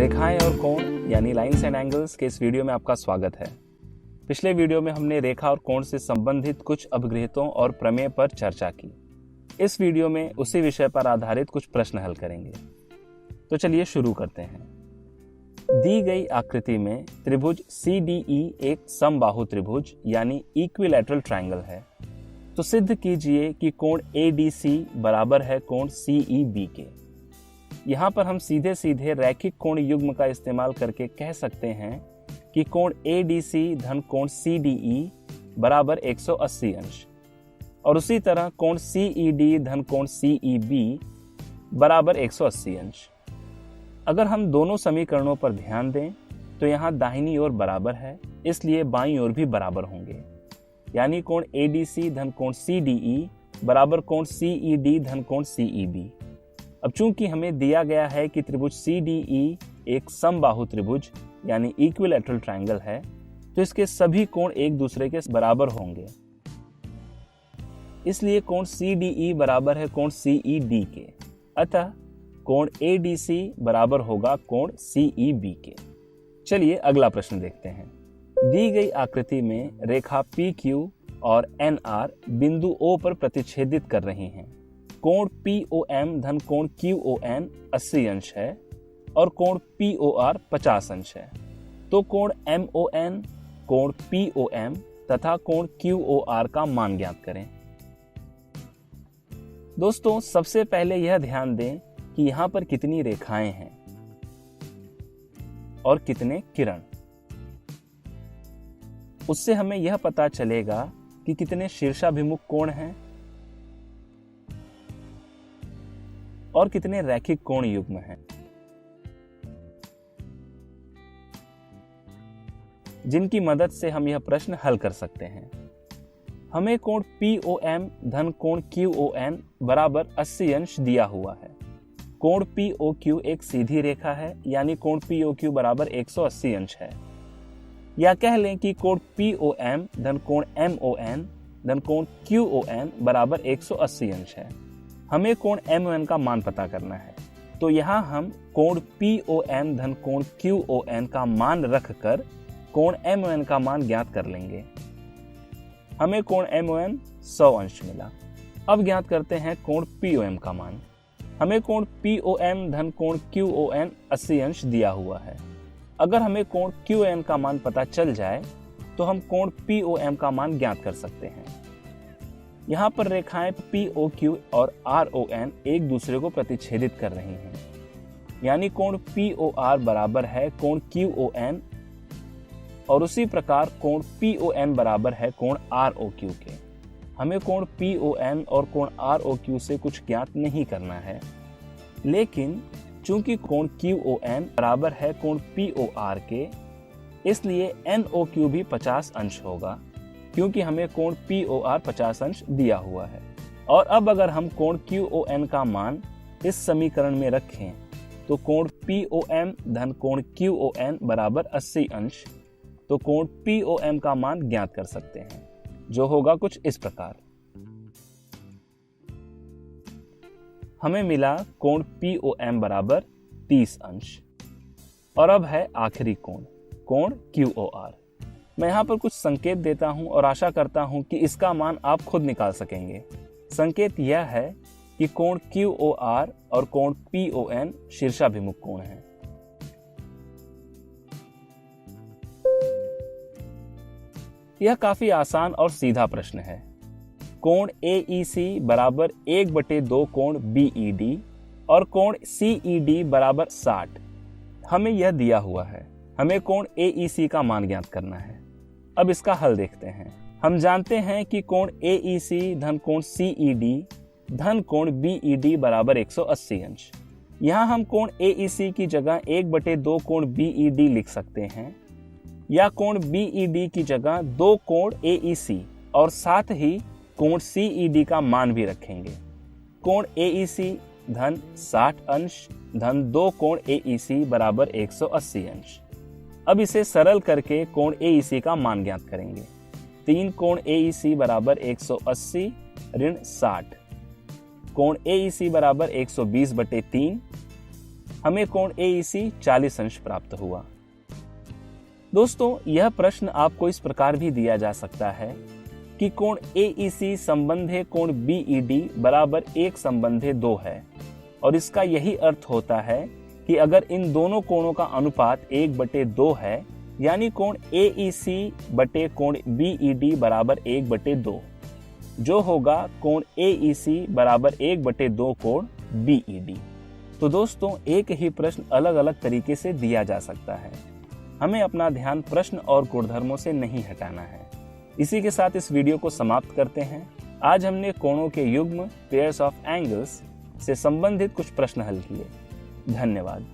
रेखाएं और कोण यानी लाइंस एंड एंगल्स के इस वीडियो में आपका स्वागत है। पिछले वीडियो में हमने रेखा और कोण से संबंधित कुछ अपग्रहितों और प्रमेय पर चर्चा की। इस वीडियो में उसी विषय पर आधारित कुछ प्रश्न हल करेंगे। तो चलिए शुरू करते हैं। दी गई आकृति में त्रिभुज CDE एक समबाहु त्रिभुज यानी इक्विलैटरल ट्रायंगल है। तो सिद्ध कीजिए कि कोण ADC बराबर है कोण CEB के। यहाँ पर हम सीधे सीधे रैखिक कोण युग्म का इस्तेमाल करके कह सकते हैं कि कोण ADC धन कोण CDE बराबर 180 अंश और उसी तरह कोण CED धन कोण CEB बराबर 180 अंश। अगर हम दोनों समीकरणों पर ध्यान दें तो यहाँ दाहिनी ओर बराबर है, इसलिए बाईं ओर भी बराबर होंगे, यानी कोण ADC धन कोण CDE बराबर कोण CED धन कोण CEB। अब चूंकि हमें दिया गया है कि त्रिभुज CDE एक समबाहु त्रिभुज यानी इक्विलैटरल ट्रायंगल है, तो इसके सभी कोण एक दूसरे के बराबर होंगे। इसलिए कोण CDE बराबर है कोण CED के, अतः कोण ADC बराबर होगा कोण CEB के। चलिए अगला प्रश्न देखते हैं। दी गई आकृति में रेखा PQ और NR बिंदु O पर प्रतिच्छेदित कर रही हैं। कोण POM धन कोण QON 80 अंश है और कोण POR 50 अंश है। तो कोण MON, कोण POM तथा कोण QOR का मान ज्ञात करें। दोस्तों, सबसे पहले यह ध्यान दें कि यहाँ पर कितनी रेखाएं हैं और कितने किरण। उससे हमें यह पता चलेगा कि कितने शीर्षाभिमुख कोण हैं और कितने रैखिक कोण युग्म हैं, जिनकी मदद से हम यह प्रश्न हल कर सकते हैं। हमें कोण POM धन कोण QON बराबर 80 अंश दिया हुआ है। कोण POQ एक सीधी रेखा है, यानी कोण POQ बराबर 180 अंश है। या कह लें कि कोण POM धन कोण MON धन कोण QON बराबर 180 अंश है। हमें कोण MON का मान पता करना है, तो यहाँ हम कोण POM धन कोण QON का मान रखकर कोण MON का मान ज्ञात कर लेंगे। हमें कोण MON 100 अंश मिला। अब ज्ञात करते हैं कोण POM का मान। हमें कोण POM धन कोण QON 80 अंश दिया हुआ है। अगर हमें कोण QON का मान पता चल जाए तो हम कोण POM का मान ज्ञात कर सकते हैं। यहाँ पर रेखाएं POQ और RON एक दूसरे को प्रतिच्छेदित कर रही हैं, यानी कोण POR बराबर है कोण QON और उसी प्रकार कोण PON बराबर है कोण ROQ के। हमें कोण PON और कोण ROQ से कुछ ज्ञात नहीं करना है, लेकिन चूंकि कोण QON बराबर है कोण POR के, इसलिए NOQ भी 50 अंश होगा, क्योंकि हमें कोण POR 50 अंश दिया हुआ है। और अब अगर हम कोण QON का मान इस समीकरण में रखें तो कोण POM धन कोण QON बराबर 80 अंश, तो कोण POM का मान ज्ञात कर सकते हैं, जो होगा कुछ इस प्रकार। हमें मिला कोण POM बराबर 30 अंश। और अब है आखिरी कोण, कोण QOR। मैं यहाँ पर कुछ संकेत देता हूँ और आशा करता हूँ कि इसका मान आप खुद निकाल सकेंगे। संकेत यह है कि कोण QOR और कोण PON शीर्षाभिमुख कोण हैं। यह काफी आसान और सीधा प्रश्न है। कोण AEC बराबर 1/2 कोण BED और कोण CED बराबर 60 हमें यह दिया हुआ है। हमें कोण AEC का मान ज्ञात करना है। अब इसका हल देखते हैं। हम जानते हैं कि कोण AEC धन कोण CED धन कोण BED बराबर 180 अंश। यहाँ हम कोण AEC की जगह 1/2 कोण BED लिख सकते हैं, या कोण BED की जगह 2 कोण AEC और साथ ही कोण CED का मान भी रखेंगे। कोण AEC धन 60 अंश धन 2 कोण AEC बराबर 180 अंश। अब इसे सरल करके कोण AEC का मान ज्ञात करेंगे। 3 कोण AEC बराबर 180 ऋण 60, कोण AEC बराबर 120/3 हमें कोण AEC 40 अंश प्राप्त हुआ। दोस्तों, यह प्रश्न आपको इस प्रकार भी दिया जा सकता है कि कोण AEC संबंधे कोण BED बराबर 1 संबंधे 2 है, और इसका यही अर्थ होता है कि अगर इन दोनों कोणों का अनुपात 1/2 है, यानी कोण AEC बटे कोण BED बराबर 1/2, जो होगा कोण AEC बराबर 1/2 कोण BED। तो दोस्तों, एक ही प्रश्न अलग अलग तरीके से दिया जा सकता है। हमें अपना ध्यान प्रश्न और गुणधर्मों से नहीं हटाना है। इसी के साथ इस वीडियो को समाप्त करते हैं। आज हमने कोणों के युग्म पेयर्स ऑफ एंगल्स से संबंधित कुछ प्रश्न हल किए। धन्यवाद।